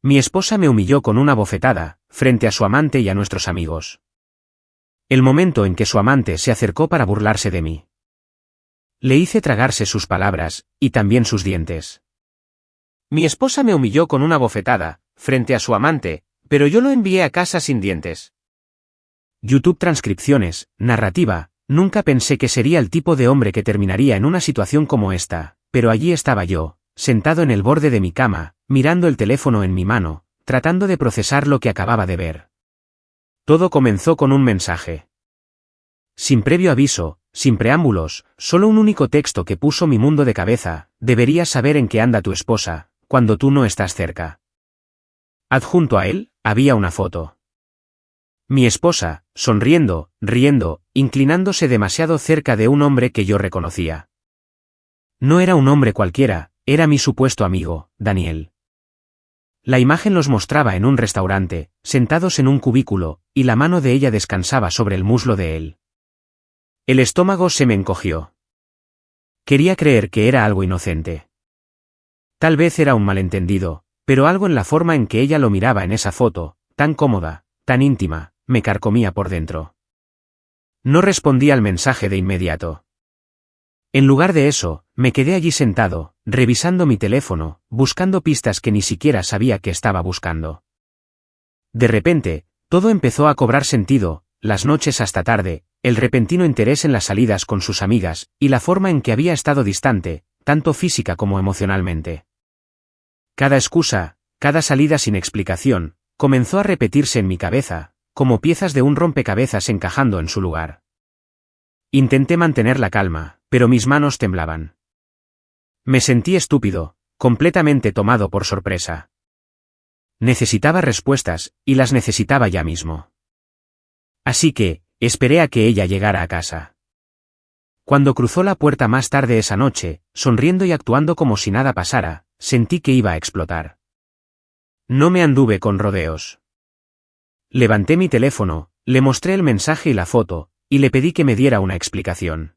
Mi esposa me humilló con una bofetada, frente a su amante y a nuestros amigos. El momento en que su amante se acercó para burlarse de mí. Le hice tragarse sus palabras, y también sus dientes. Mi esposa me humilló con una bofetada, frente a su amante, pero yo lo envié a casa sin dientes. YouTube transcripciones, narrativa, nunca pensé que sería el tipo de hombre que terminaría en una situación como esta, pero allí estaba yo, sentado en el borde de mi cama, mirando el teléfono en mi mano, tratando de procesar lo que acababa de ver. Todo comenzó con un mensaje. Sin previo aviso, sin preámbulos, solo un único texto que puso mi mundo de cabeza: deberías saber en qué anda tu esposa, cuando tú no estás cerca. Adjunto a él, había una foto. Mi esposa, sonriendo, riendo, inclinándose demasiado cerca de un hombre que yo reconocía. No era un hombre cualquiera, era mi supuesto amigo, Daniel. La imagen los mostraba en un restaurante, sentados en un cubículo, y la mano de ella descansaba sobre el muslo de él. El estómago se me encogió. Quería creer que era algo inocente. Tal vez era un malentendido, pero algo en la forma en que ella lo miraba en esa foto, tan cómoda, tan íntima, me carcomía por dentro. No respondí al mensaje de inmediato. En lugar de eso, me quedé allí sentado, revisando mi teléfono, buscando pistas que ni siquiera sabía que estaba buscando. De repente, todo empezó a cobrar sentido: las noches hasta tarde, el repentino interés en las salidas con sus amigas, y la forma en que había estado distante, tanto física como emocionalmente. Cada excusa, cada salida sin explicación, comenzó a repetirse en mi cabeza, como piezas de un rompecabezas encajando en su lugar. Intenté mantener la calma, pero mis manos temblaban. Me sentí estúpido, completamente tomado por sorpresa. Necesitaba respuestas, y las necesitaba ya mismo. Así que, esperé a que ella llegara a casa. Cuando cruzó la puerta más tarde esa noche, sonriendo y actuando como si nada pasara, sentí que iba a explotar. No me anduve con rodeos. Levanté mi teléfono, le mostré el mensaje y la foto, y le pedí que me diera una explicación.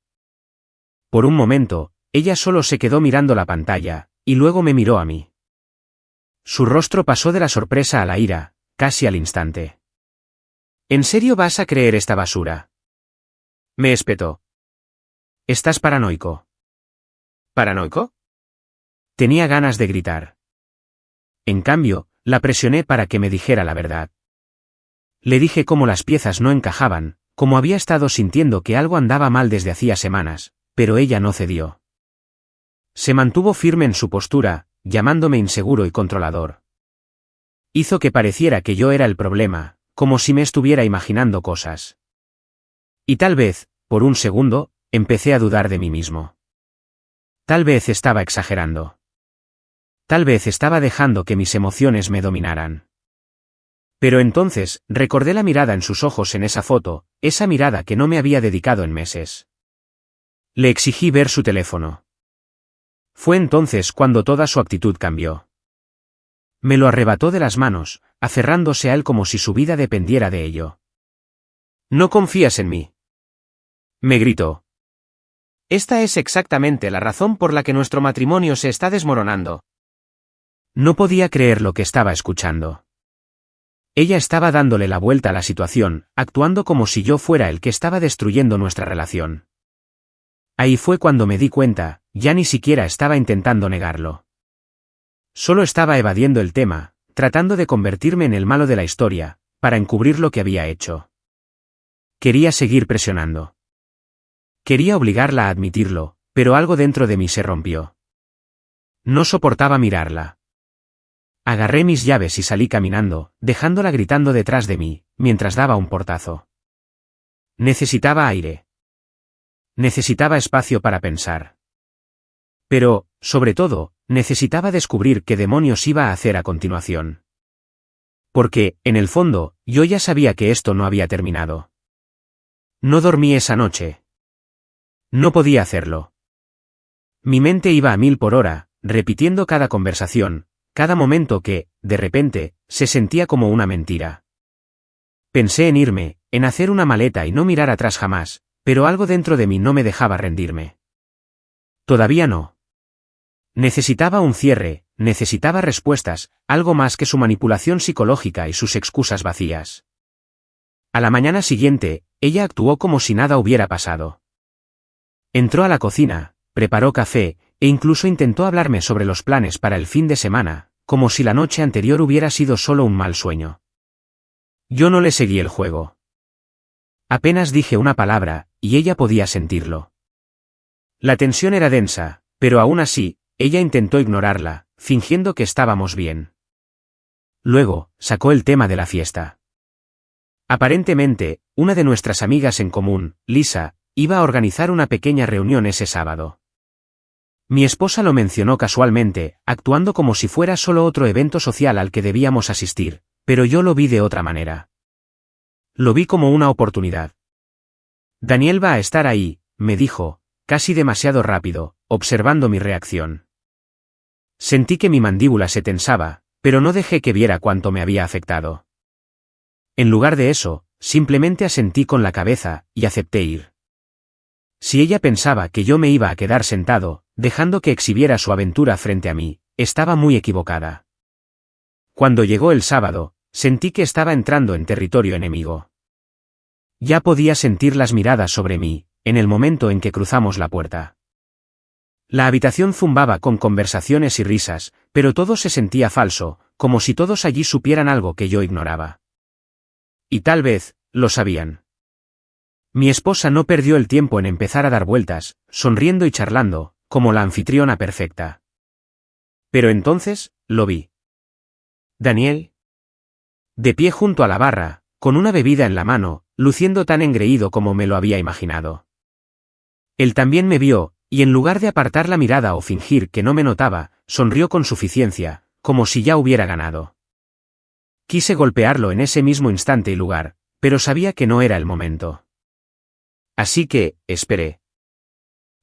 Por un momento, ella solo se quedó mirando la pantalla, y luego me miró a mí. Su rostro pasó de la sorpresa a la ira, casi al instante. ¿En serio vas a creer esta basura?, me espetó. Estás paranoico. ¿Paranoico? Tenía ganas de gritar. En cambio, la presioné para que me dijera la verdad. Le dije cómo las piezas no encajaban, cómo había estado sintiendo que algo andaba mal desde hacía semanas, pero ella no cedió. Se mantuvo firme en su postura, llamándome inseguro y controlador. Hizo que pareciera que yo era el problema, como si me estuviera imaginando cosas. Y tal vez, por un segundo, empecé a dudar de mí mismo. Tal vez estaba exagerando. Tal vez estaba dejando que mis emociones me dominaran. Pero entonces, recordé la mirada en sus ojos en esa foto, esa mirada que no me había dedicado en meses. Le exigí ver su teléfono. Fue entonces cuando toda su actitud cambió. Me lo arrebató de las manos, aferrándose a él como si su vida dependiera de ello. ¿No confías en mí?, me gritó. Esta es exactamente la razón por la que nuestro matrimonio se está desmoronando. No podía creer lo que estaba escuchando. Ella estaba dándole la vuelta a la situación, actuando como si yo fuera el que estaba destruyendo nuestra relación. Ahí fue cuando me di cuenta, ya ni siquiera estaba intentando negarlo. Solo estaba evadiendo el tema, tratando de convertirme en el malo de la historia, para encubrir lo que había hecho. Quería seguir presionando. Quería obligarla a admitirlo, pero algo dentro de mí se rompió. No soportaba mirarla. Agarré mis llaves y salí caminando, dejándola gritando detrás de mí, mientras daba un portazo. Necesitaba aire. Necesitaba espacio para pensar. Pero, sobre todo, necesitaba descubrir qué demonios iba a hacer a continuación. Porque, en el fondo, yo ya sabía que esto no había terminado. No dormí esa noche. No podía hacerlo. Mi mente iba a 1000 por hora, repitiendo cada conversación, cada momento que, de repente, se sentía como una mentira. Pensé en irme, en hacer una maleta y no mirar atrás jamás, pero algo dentro de mí no me dejaba rendirme. Todavía no. Necesitaba un cierre, necesitaba respuestas, algo más que su manipulación psicológica y sus excusas vacías. A la mañana siguiente, ella actuó como si nada hubiera pasado. Entró a la cocina, preparó café, e incluso intentó hablarme sobre los planes para el fin de semana, como si la noche anterior hubiera sido solo un mal sueño. Yo no le seguí el juego. Apenas dije una palabra, y ella podía sentirlo. La tensión era densa, pero aún así, ella intentó ignorarla, fingiendo que estábamos bien. Luego, sacó el tema de la fiesta. Aparentemente, una de nuestras amigas en común, Lisa, iba a organizar una pequeña reunión ese sábado. Mi esposa lo mencionó casualmente, actuando como si fuera solo otro evento social al que debíamos asistir, pero yo lo vi de otra manera. Lo vi como una oportunidad. Daniel va a estar ahí, me dijo, casi demasiado rápido, observando mi reacción. Sentí que mi mandíbula se tensaba, pero no dejé que viera cuánto me había afectado. En lugar de eso, simplemente asentí con la cabeza, y acepté ir. Si ella pensaba que yo me iba a quedar sentado, dejando que exhibiera su aventura frente a mí, estaba muy equivocada. Cuando llegó el sábado, sentí que estaba entrando en territorio enemigo. Ya podía sentir las miradas sobre mí, en el momento en que cruzamos la puerta. La habitación zumbaba con conversaciones y risas, pero todo se sentía falso, como si todos allí supieran algo que yo ignoraba. Y tal vez, lo sabían. Mi esposa no perdió el tiempo en empezar a dar vueltas, sonriendo y charlando, como la anfitriona perfecta. Pero entonces, lo vi. Daniel. De pie junto a la barra, con una bebida en la mano, luciendo tan engreído como me lo había imaginado. Él también me vio, y en lugar de apartar la mirada o fingir que no me notaba, sonrió con suficiencia, como si ya hubiera ganado. Quise golpearlo en ese mismo instante y lugar, pero sabía que no era el momento. Así que, esperé.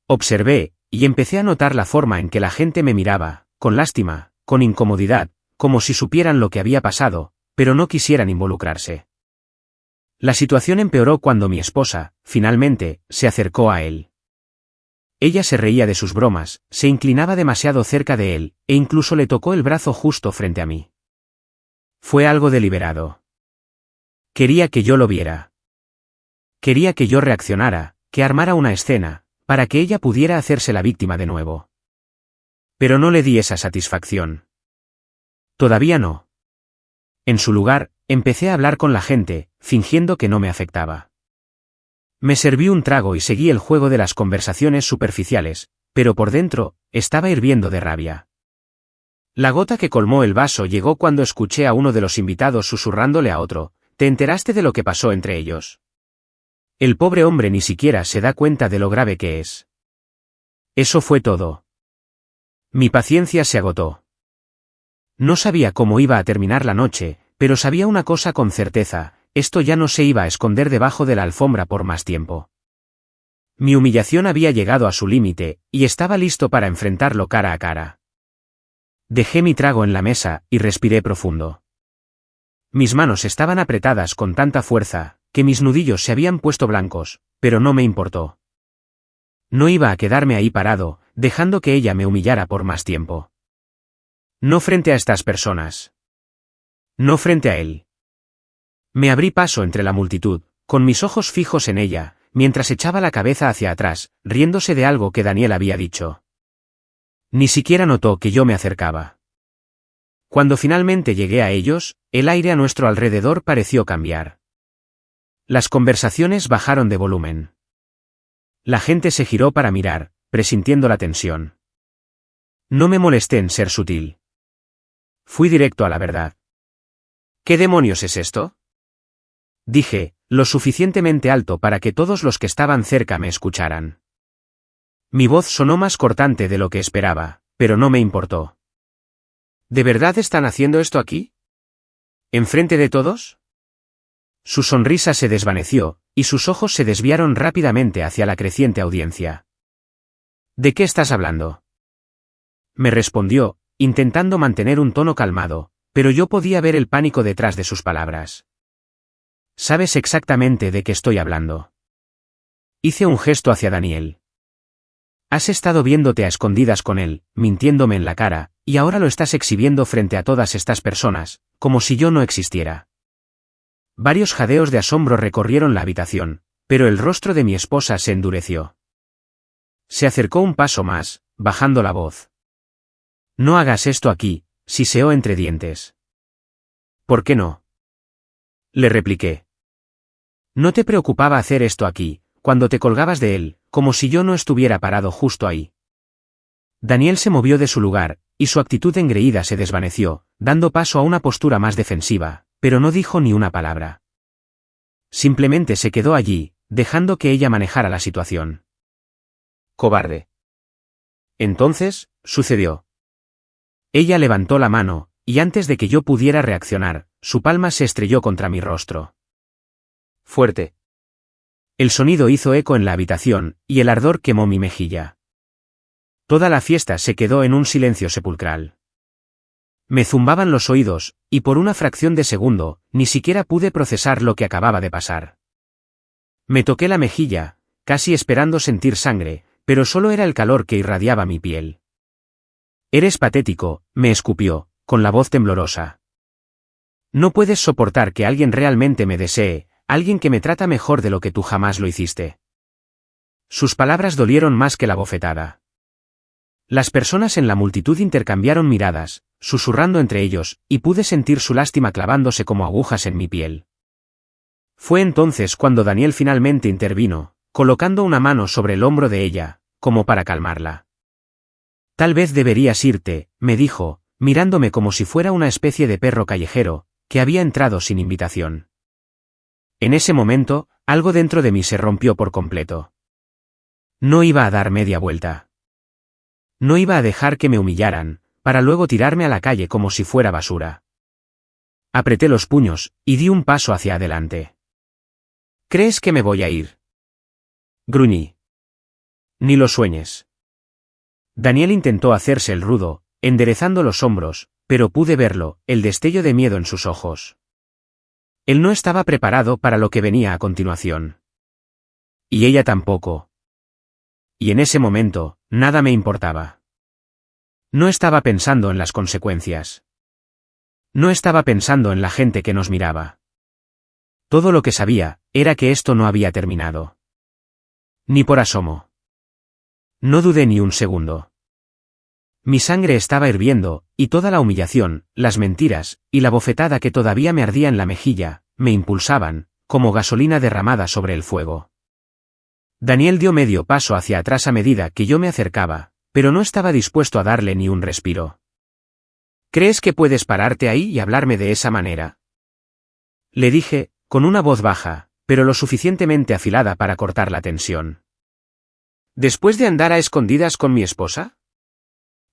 Observé, y empecé a notar la forma en que la gente me miraba, con lástima, con incomodidad, como si supieran lo que había pasado, pero no quisieran involucrarse. La situación empeoró cuando mi esposa, finalmente, se acercó a él. Ella se reía de sus bromas, se inclinaba demasiado cerca de él, e incluso le tocó el brazo justo frente a mí. Fue algo deliberado. Quería que yo lo viera. Quería que yo reaccionara, que armara una escena, para que ella pudiera hacerse la víctima de nuevo. Pero no le di esa satisfacción. Todavía no. En su lugar, empecé a hablar con la gente, fingiendo que no me afectaba. Me serví un trago y seguí el juego de las conversaciones superficiales, pero por dentro, estaba hirviendo de rabia. La gota que colmó el vaso llegó cuando escuché a uno de los invitados susurrándole a otro: ¿te enteraste de lo que pasó entre ellos? El pobre hombre ni siquiera se da cuenta de lo grave que es. Eso fue todo. Mi paciencia se agotó. No sabía cómo iba a terminar la noche, pero sabía una cosa con certeza: esto ya no se iba a esconder debajo de la alfombra por más tiempo. Mi humillación había llegado a su límite, y estaba listo para enfrentarlo cara a cara. Dejé mi trago en la mesa, y respiré profundo. Mis manos estaban apretadas con tanta fuerza, que mis nudillos se habían puesto blancos, pero no me importó. No iba a quedarme ahí parado, dejando que ella me humillara por más tiempo. No frente a estas personas. No frente a él. Me abrí paso entre la multitud, con mis ojos fijos en ella, mientras echaba la cabeza hacia atrás, riéndose de algo que Daniel había dicho. Ni siquiera notó que yo me acercaba. Cuando finalmente llegué a ellos, el aire a nuestro alrededor pareció cambiar. Las conversaciones bajaron de volumen. La gente se giró para mirar, presintiendo la tensión. No me molesté en ser sutil. Fui directo a la verdad. ¿Qué demonios es esto?, dije, lo suficientemente alto para que todos los que estaban cerca me escucharan. Mi voz sonó más cortante de lo que esperaba, pero no me importó. ¿De verdad están haciendo esto aquí? ¿Enfrente de todos? Su sonrisa se desvaneció, y sus ojos se desviaron rápidamente hacia la creciente audiencia. ¿De qué estás hablando?, me respondió, intentando mantener un tono calmado, pero yo podía ver el pánico detrás de sus palabras. ¿Sabes exactamente de qué estoy hablando? Hice un gesto hacia Daniel. Has estado viéndote a escondidas con él, mintiéndome en la cara, y ahora lo estás exhibiendo frente a todas estas personas, como si yo no existiera. Varios jadeos de asombro recorrieron la habitación, pero el rostro de mi esposa se endureció. Se acercó un paso más, bajando la voz. No hagas esto aquí, siseó entre dientes. ¿Por qué no? Le repliqué. No te preocupaba hacer esto aquí, cuando te colgabas de él, como si yo no estuviera parado justo ahí. Daniel se movió de su lugar, y su actitud engreída se desvaneció, dando paso a una postura más defensiva, pero no dijo ni una palabra. Simplemente se quedó allí, dejando que ella manejara la situación. Cobarde. Entonces, sucedió. Ella levantó la mano, y antes de que yo pudiera reaccionar, su palma se estrelló contra mi rostro. Fuerte. El sonido hizo eco en la habitación, y el ardor quemó mi mejilla. Toda la fiesta se quedó en un silencio sepulcral. Me zumbaban los oídos, y por una fracción de segundo, ni siquiera pude procesar lo que acababa de pasar. Me toqué la mejilla, casi esperando sentir sangre, pero solo era el calor que irradiaba mi piel. Eres patético, me escupió, con la voz temblorosa. No puedes soportar que alguien realmente me desee, alguien que me trata mejor de lo que tú jamás lo hiciste. Sus palabras dolieron más que la bofetada. Las personas en la multitud intercambiaron miradas, susurrando entre ellos, y pude sentir su lástima clavándose como agujas en mi piel. Fue entonces cuando Daniel finalmente intervino, colocando una mano sobre el hombro de ella, como para calmarla. Tal vez deberías irte, me dijo, mirándome como si fuera una especie de perro callejero, que había entrado sin invitación. En ese momento, algo dentro de mí se rompió por completo. No iba a dar media vuelta. No iba a dejar que me humillaran, para luego tirarme a la calle como si fuera basura. Apreté los puños, y di un paso hacia adelante. ¿Crees que me voy a ir? Gruñí. Ni lo sueñes. Daniel intentó hacerse el rudo, enderezando los hombros, pero pude verlo, el destello de miedo en sus ojos. Él no estaba preparado para lo que venía a continuación. Y ella tampoco. Y en ese momento, nada me importaba. No estaba pensando en las consecuencias. No estaba pensando en la gente que nos miraba. Todo lo que sabía, era que esto no había terminado. Ni por asomo. No dudé ni un segundo. Mi sangre estaba hirviendo, y toda la humillación, las mentiras, y la bofetada que todavía me ardía en la mejilla, me impulsaban, como gasolina derramada sobre el fuego. Daniel dio medio paso hacia atrás a medida que yo me acercaba, pero no estaba dispuesto a darle ni un respiro. ¿Crees que puedes pararte ahí y hablarme de esa manera? Le dije, con una voz baja, pero lo suficientemente afilada para cortar la tensión. ¿Después de andar a escondidas con mi esposa?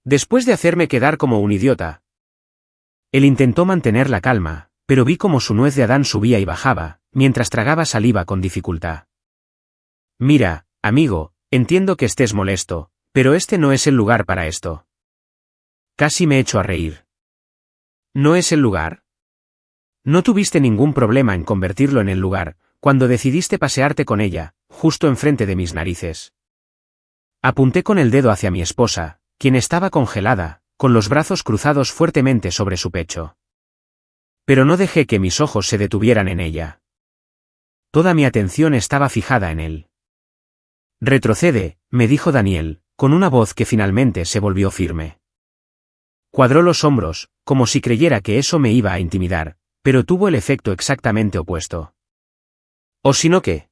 ¿Después de hacerme quedar como un idiota? Él intentó mantener la calma, pero vi como su nuez de Adán subía y bajaba, mientras tragaba saliva con dificultad. Mira, amigo, entiendo que estés molesto, pero este no es el lugar para esto. Casi me echo a reír. ¿No es el lugar? No tuviste ningún problema en convertirlo en el lugar, cuando decidiste pasearte con ella, justo enfrente de mis narices. Apunté con el dedo hacia mi esposa, quien estaba congelada, con los brazos cruzados fuertemente sobre su pecho. Pero no dejé que mis ojos se detuvieran en ella. Toda mi atención estaba fijada en él. Retrocede, me dijo Daniel, con una voz que finalmente se volvió firme. Cuadró los hombros, como si creyera que eso me iba a intimidar, pero tuvo el efecto exactamente opuesto. ¿O si no qué?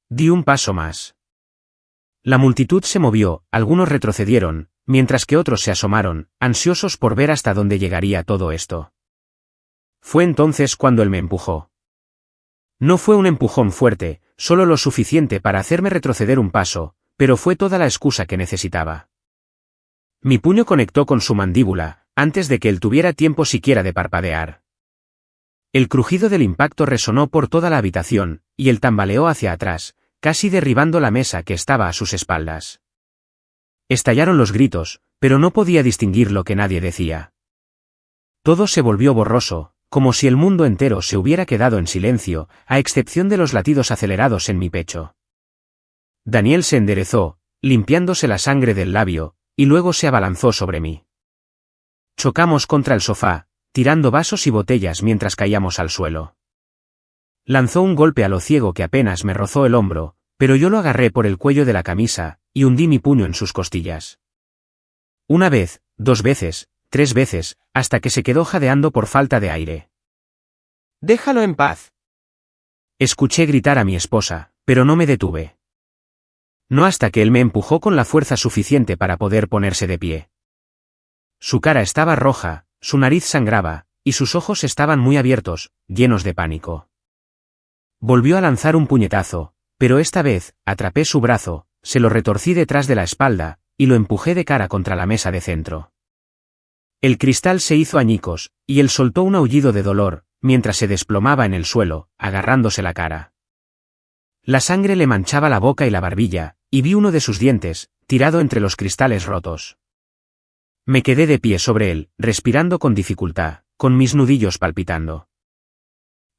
Di un paso más. La multitud se movió, algunos retrocedieron, mientras que otros se asomaron, ansiosos por ver hasta dónde llegaría todo esto. Fue entonces cuando él me empujó. No fue un empujón fuerte, solo lo suficiente para hacerme retroceder un paso, pero fue toda la excusa que necesitaba. Mi puño conectó con su mandíbula, antes de que él tuviera tiempo siquiera de parpadear. El crujido del impacto resonó por toda la habitación, y él tambaleó hacia atrás, casi derribando la mesa que estaba a sus espaldas. Estallaron los gritos, pero no podía distinguir lo que nadie decía. Todo se volvió borroso, como si el mundo entero se hubiera quedado en silencio, a excepción de los latidos acelerados en mi pecho. Daniel se enderezó, limpiándose la sangre del labio, y luego se abalanzó sobre mí. Chocamos contra el sofá, tirando vasos y botellas mientras caíamos al suelo. Lanzó un golpe a lo ciego que apenas me rozó el hombro, pero yo lo agarré por el cuello de la camisa, y hundí mi puño en sus costillas. Una vez, 2 veces, 3 veces, hasta que se quedó jadeando por falta de aire. Déjalo en paz. Escuché gritar a mi esposa, pero no me detuve. No hasta que él me empujó con la fuerza suficiente para poder ponerse de pie. Su cara estaba roja, su nariz sangraba, y sus ojos estaban muy abiertos, llenos de pánico. Volvió a lanzar un puñetazo, pero esta vez, atrapé su brazo, se lo retorcí detrás de la espalda, y lo empujé de cara contra la mesa de centro. El cristal se hizo añicos, y él soltó un aullido de dolor, mientras se desplomaba en el suelo, agarrándose la cara. La sangre le manchaba la boca y la barbilla, y vi uno de sus dientes, tirado entre los cristales rotos. Me quedé de pie sobre él, respirando con dificultad, con mis nudillos palpitando.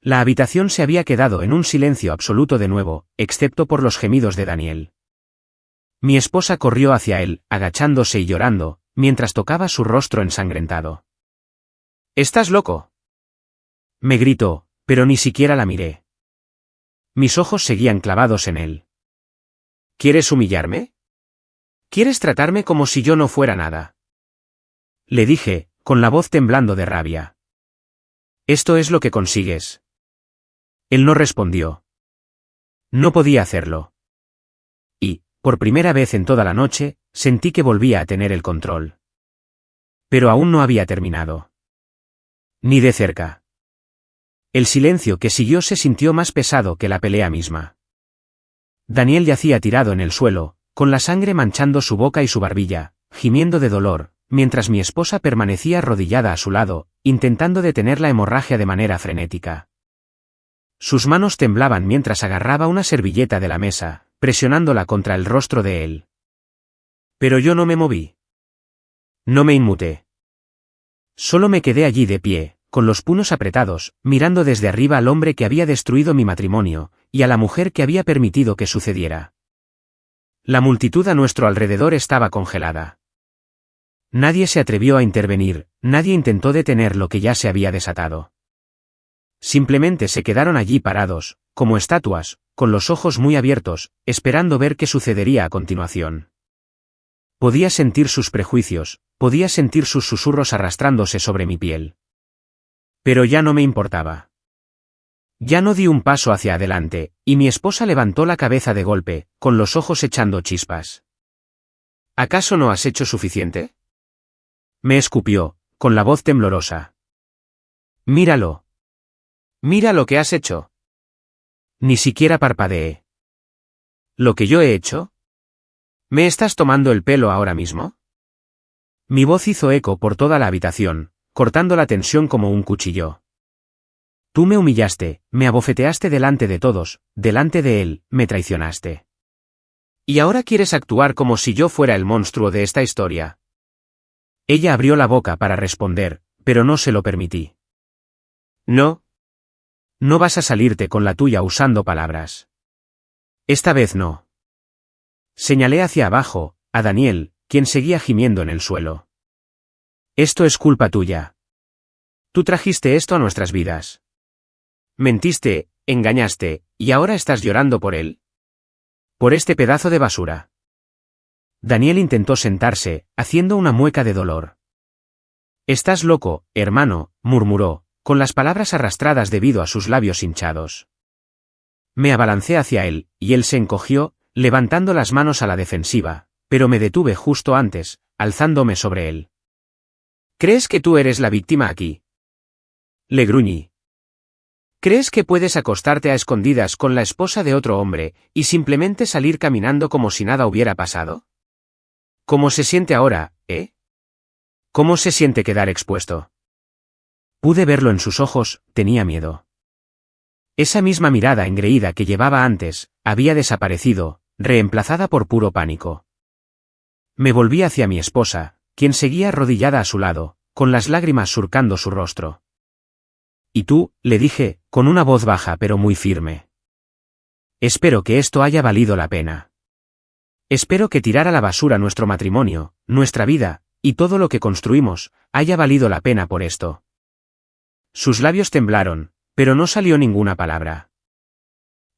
La habitación se había quedado en un silencio absoluto de nuevo, excepto por los gemidos de Daniel. Mi esposa corrió hacia él, agachándose y llorando, mientras tocaba su rostro ensangrentado. ¿Estás loco?, me gritó, pero ni siquiera la miré. Mis ojos seguían clavados en él. ¿Quieres humillarme? ¿Quieres tratarme como si yo no fuera nada?, le dije, con la voz temblando de rabia. Esto es lo que consigues. Él no respondió. No podía hacerlo. Y, por primera vez en toda la noche, sentí que volvía a tener el control. Pero aún no había terminado. Ni de cerca. El silencio que siguió se sintió más pesado que la pelea misma. Daniel yacía tirado en el suelo, con la sangre manchando su boca y su barbilla, gimiendo de dolor, mientras mi esposa permanecía arrodillada a su lado, intentando detener la hemorragia de manera frenética. Sus manos temblaban mientras agarraba una servilleta de la mesa, presionándola contra el rostro de él. Pero yo no me moví. No me inmuté. Solo me quedé allí de pie, con los puños apretados, mirando desde arriba al hombre que había destruido mi matrimonio, y a la mujer que había permitido que sucediera. La multitud a nuestro alrededor estaba congelada. Nadie se atrevió a intervenir, nadie intentó detener lo que ya se había desatado. Simplemente se quedaron allí parados, como estatuas, con los ojos muy abiertos, esperando ver qué sucedería a continuación. Podía sentir sus prejuicios, podía sentir sus susurros arrastrándose sobre mi piel. Pero ya no me importaba. Ya no di un paso hacia adelante, y mi esposa levantó la cabeza de golpe, con los ojos echando chispas. ¿Acaso no has hecho suficiente?, me escupió, con la voz temblorosa. Míralo. Mira lo que has hecho. Ni siquiera parpadeé. ¿Lo que yo he hecho? ¿Me estás tomando el pelo ahora mismo? Mi voz hizo eco por toda la habitación, cortando la tensión como un cuchillo. Tú me humillaste, me abofeteaste delante de todos, delante de él, me traicionaste. ¿Y ahora quieres actuar como si yo fuera el monstruo de esta historia? Ella abrió la boca para responder, pero no se lo permití. No. No vas a salirte con la tuya usando palabras. Esta vez no. Señalé hacia abajo, a Daniel, quien seguía gimiendo en el suelo. Esto es culpa tuya. Tú trajiste esto a nuestras vidas. Mentiste, engañaste, y ahora estás llorando por él. Por este pedazo de basura. Daniel intentó sentarse, haciendo una mueca de dolor. Estás loco, hermano, murmuró, con las palabras arrastradas debido a sus labios hinchados. Me abalancé hacia él, y él se encogió, levantando las manos a la defensiva, pero me detuve justo antes, alzándome sobre él. ¿Crees que tú eres la víctima aquí?, le gruñí. ¿Crees que puedes acostarte a escondidas con la esposa de otro hombre, y simplemente salir caminando como si nada hubiera pasado? ¿Cómo se siente ahora, ¿Cómo se siente quedar expuesto? Pude verlo en sus ojos, tenía miedo. Esa misma mirada engreída que llevaba antes, había desaparecido, reemplazada por puro pánico. Me volví hacia mi esposa, quien seguía arrodillada a su lado, con las lágrimas surcando su rostro. Y tú, le dije, con una voz baja pero muy firme. Espero que esto haya valido la pena. Espero que tirar a la basura nuestro matrimonio, nuestra vida, y todo lo que construimos, haya valido la pena por esto. Sus labios temblaron, pero no salió ninguna palabra.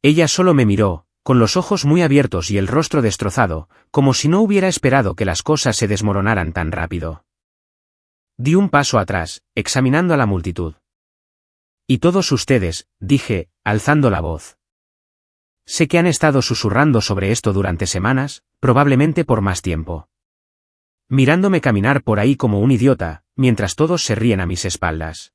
Ella solo me miró, con los ojos muy abiertos y el rostro destrozado, como si no hubiera esperado que las cosas se desmoronaran tan rápido. Di un paso atrás, examinando a la multitud. Y todos ustedes, dije, alzando la voz. Sé que han estado susurrando sobre esto durante semanas, probablemente por más tiempo. Mirándome caminar por ahí como un idiota, mientras todos se ríen a mis espaldas.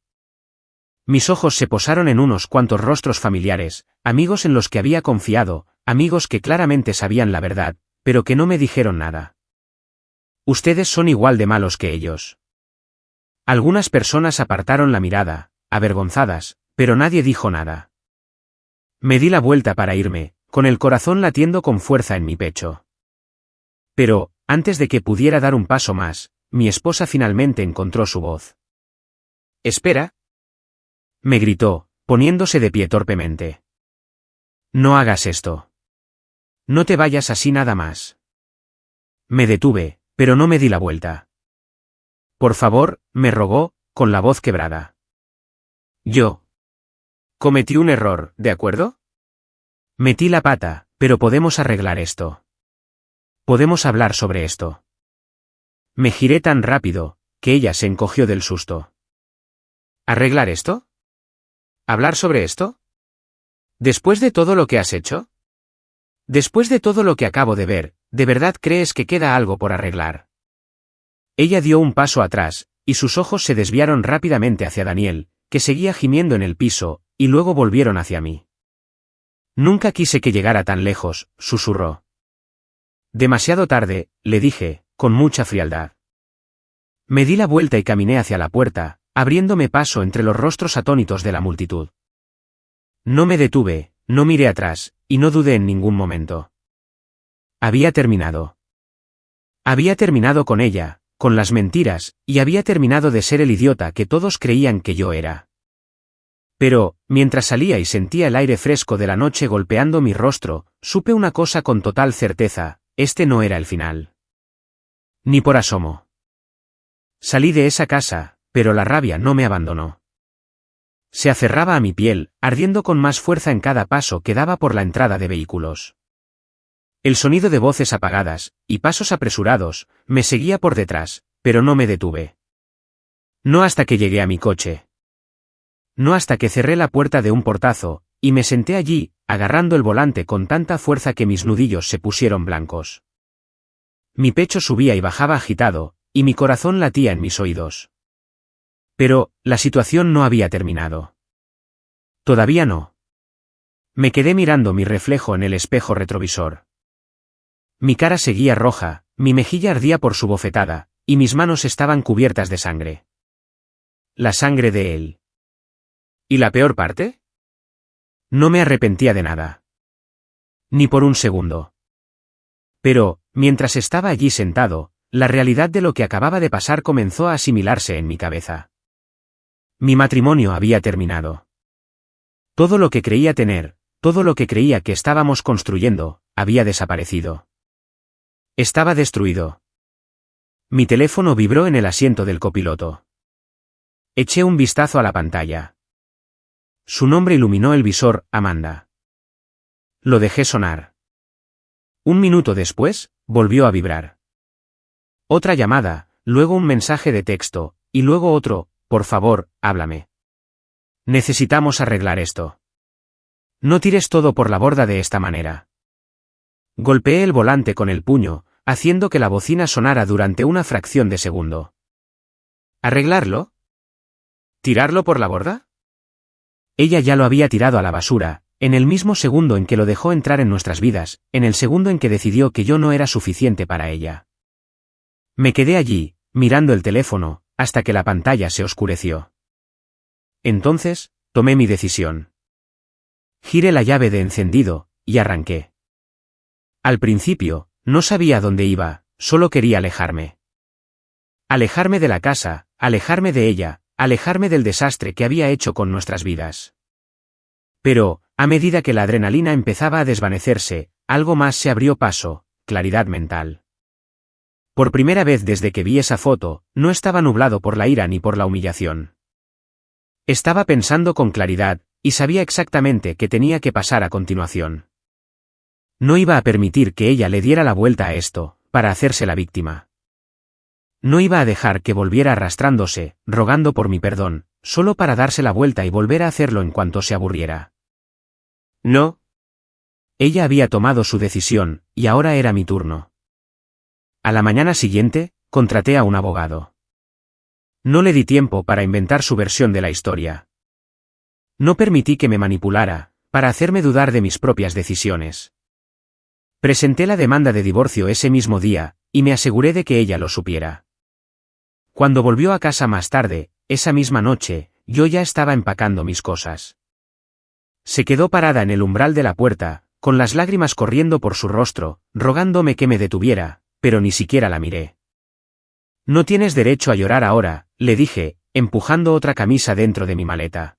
Mis ojos se posaron en unos cuantos rostros familiares, amigos en los que había confiado, amigos que claramente sabían la verdad, pero que no me dijeron nada. Ustedes son igual de malos que ellos. Algunas personas apartaron la mirada, avergonzadas, pero nadie dijo nada. Me di la vuelta para irme, con el corazón latiendo con fuerza en mi pecho. Pero, antes de que pudiera dar un paso más, mi esposa finalmente encontró su voz. «Espera», me gritó, poniéndose de pie torpemente. «No hagas esto. No te vayas así nada más». Me detuve, pero no me di la vuelta. «Por favor», me rogó, con la voz quebrada. «Yo cometí un error, ¿de acuerdo? Metí la pata, pero podemos arreglar esto. Podemos hablar sobre esto». Me giré tan rápido, que ella se encogió del susto. ¿Arreglar esto? ¿Hablar sobre esto? ¿Después de todo lo que has hecho? Después de todo lo que acabo de ver, ¿de verdad crees que queda algo por arreglar? Ella dio un paso atrás, y sus ojos se desviaron rápidamente hacia Daniel, que seguía gimiendo en el piso, y luego volvieron hacia mí. Nunca quise que llegara tan lejos, susurró. Demasiado tarde, le dije, con mucha frialdad. Me di la vuelta y caminé hacia la puerta, abriéndome paso entre los rostros atónitos de la multitud. No me detuve, no miré atrás, y no dudé en ningún momento. Había terminado. Había terminado con ella, con las mentiras, y había terminado de ser el idiota que todos creían que yo era. Pero, mientras salía y sentía el aire fresco de la noche golpeando mi rostro, supe una cosa con total certeza: este no era el final. Ni por asomo. Salí de esa casa, pero la rabia no me abandonó. Se aferraba a mi piel, ardiendo con más fuerza en cada paso que daba por la entrada de vehículos. El sonido de voces apagadas, y pasos apresurados, me seguía por detrás, pero no me detuve. No hasta que llegué a mi coche. No hasta que cerré la puerta de un portazo, y me senté allí, agarrando el volante con tanta fuerza que mis nudillos se pusieron blancos. Mi pecho subía y bajaba agitado, y mi corazón latía en mis oídos. Pero, la situación no había terminado. Todavía no. Me quedé mirando mi reflejo en el espejo retrovisor. Mi cara seguía roja, mi mejilla ardía por su bofetada, y mis manos estaban cubiertas de sangre. La sangre de él. ¿Y la peor parte? No me arrepentía de nada. Ni por un segundo. Pero, mientras estaba allí sentado, la realidad de lo que acababa de pasar comenzó a asimilarse en mi cabeza. Mi matrimonio había terminado. Todo lo que creía tener, todo lo que creía que estábamos construyendo, había desaparecido. Estaba destruido. Mi teléfono vibró en el asiento del copiloto. Eché un vistazo a la pantalla. Su nombre iluminó el visor: Amanda. Lo dejé sonar. Un minuto después, volvió a vibrar. Otra llamada, luego un mensaje de texto, y luego otro: por favor, háblame. Necesitamos arreglar esto. No tires todo por la borda de esta manera. Golpeé el volante con el puño, haciendo que la bocina sonara durante una fracción de segundo. ¿Arreglarlo? ¿Tirarlo por la borda? Ella ya lo había tirado a la basura, en el mismo segundo en que lo dejó entrar en nuestras vidas, en el segundo en que decidió que yo no era suficiente para ella. Me quedé allí, mirando el teléfono, hasta que la pantalla se oscureció. Entonces, tomé mi decisión. Giré la llave de encendido, y arranqué. Al principio, no sabía a dónde iba, solo quería alejarme. Alejarme de la casa, alejarme de ella, alejarme del desastre que había hecho con nuestras vidas. Pero, a medida que la adrenalina empezaba a desvanecerse, algo más se abrió paso, claridad mental. Por primera vez desde que vi esa foto, no estaba nublado por la ira ni por la humillación. Estaba pensando con claridad, y sabía exactamente qué tenía que pasar a continuación. No iba a permitir que ella le diera la vuelta a esto, para hacerse la víctima. No iba a dejar que volviera arrastrándose, rogando por mi perdón, solo para darse la vuelta y volver a hacerlo en cuanto se aburriera. No. Ella había tomado su decisión, y ahora era mi turno. A la mañana siguiente, contraté a un abogado. No le di tiempo para inventar su versión de la historia. No permití que me manipulara, para hacerme dudar de mis propias decisiones. Presenté la demanda de divorcio ese mismo día, y me aseguré de que ella lo supiera. Cuando volvió a casa más tarde, esa misma noche, yo ya estaba empacando mis cosas. Se quedó parada en el umbral de la puerta, con las lágrimas corriendo por su rostro, rogándome que me detuviera, pero ni siquiera la miré. No tienes derecho a llorar ahora, le dije, empujando otra camisa dentro de mi maleta.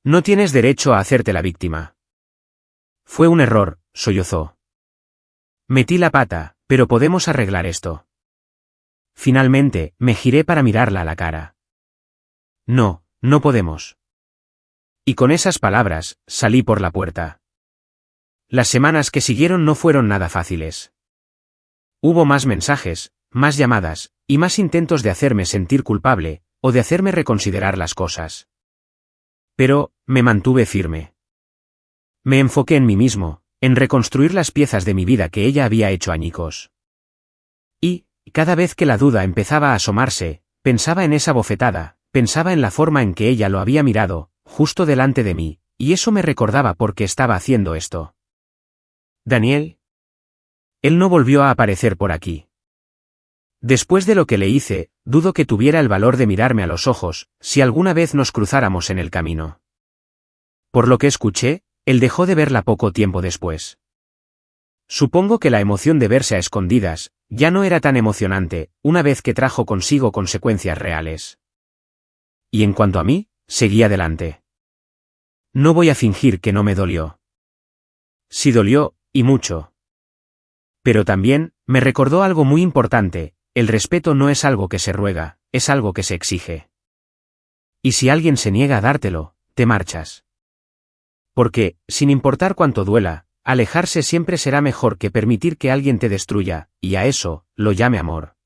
No tienes derecho a hacerte la víctima. Fue un error, sollozó. Metí la pata, pero podemos arreglar esto. Finalmente, me giré para mirarla a la cara. No, no podemos. Y con esas palabras, salí por la puerta. Las semanas que siguieron no fueron nada fáciles. Hubo más mensajes, más llamadas, y más intentos de hacerme sentir culpable, o de hacerme reconsiderar las cosas. Pero, me mantuve firme. Me enfoqué en mí mismo, en reconstruir las piezas de mi vida que ella había hecho añicos. Y, cada vez que la duda empezaba a asomarse, pensaba en esa bofetada, pensaba en la forma en que ella lo había mirado, justo delante de mí, y eso me recordaba por qué estaba haciendo esto. ¿Daniel? Él no volvió a aparecer por aquí. Después de lo que le hice, dudo que tuviera el valor de mirarme a los ojos, si alguna vez nos cruzáramos en el camino. Por lo que escuché, él dejó de verla poco tiempo después. Supongo que la emoción de verse a escondidas, ya no era tan emocionante, una vez que trajo consigo consecuencias reales. Y en cuanto a mí, seguí adelante. No voy a fingir que no me dolió. Sí dolió, y mucho. Pero también, me recordó algo muy importante: el respeto no es algo que se ruega, es algo que se exige. Y si alguien se niega a dártelo, te marchas. Porque, sin importar cuánto duela, alejarse siempre será mejor que permitir que alguien te destruya, y a eso, lo llame amor.